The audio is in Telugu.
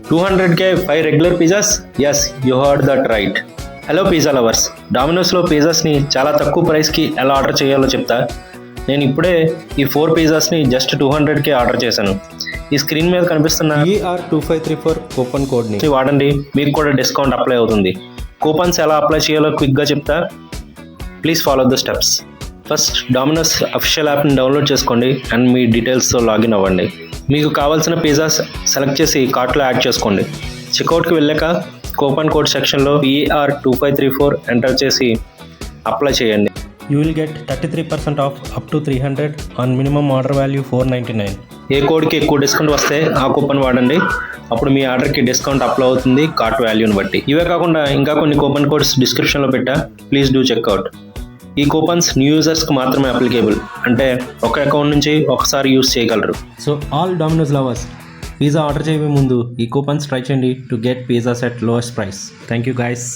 200K 5 regular pizzas? Yes, you heard that right. Hello pizza lovers, డామినోస్లో పిజ్జాస్ని చాలా తక్కువ ప్రైస్కి ఎలా ఆర్డర్ చేయాలో చెప్తా. నేను ఇప్పుడే ఈ 4 పిజ్జాస్ని జస్ట్ 200K ఆర్డర్ చేశాను. ఈ స్క్రీన్ మీద కనిపిస్తున్న ER2534 కూపన్ కోడ్ని వాడండి, మీకు కూడా డిస్కౌంట్ అప్లై అవుతుంది. కూపన్స్ ఎలా అప్లై చేయాలో క్విక్గా చెప్తా. Please follow the steps. First dominoes official యాప్ని డౌన్లోడ్ చేసుకోండి అండ్ మీ డీటెయిల్స్తో లాగిన్ అవ్వండి. మీకు కావాల్సిన పిజ్జాస్ సెలెక్ట్ చేసి కార్ట్లో యాడ్ చేసుకోండి. చెక్అవుట్కి వెళ్ళాక కూపన్ కోడ్ సెక్షన్లో ER2534 ఎంటర్ చేసి అప్లై చేయండి. You will get 33% of up to 300 on minimum order value 499. ఏ కోడ్కి ఎక్కువ డిస్కౌంట్ వస్తే ఆ కూపన్ వాడండి. అప్పుడు మీ ఆర్డర్కి డిస్కౌంట్ అప్లై అవుతుంది కార్ట్ వాల్యూని బట్టి. ఇవే కాకుండా ఇంకా కొన్ని కూపన్ కోడ్స్ డిస్క్రిప్షన్లో పెట్టా, ప్లీజ్ డూ చెక్అవుట్. ఈ కూపన్స్ న్యూ యూజర్స్కి మాత్రమే అప్లికేబుల్, అంటే ఒక అకౌంట్ నుంచి ఒకసారి యూజ్ చేయగలరు. So all dominoes lovers, pizza order చేయబోయే ముందు ఈ కూపన్స్ ట్రై చేయండి to get pizzas at lowest price. Thank you guys.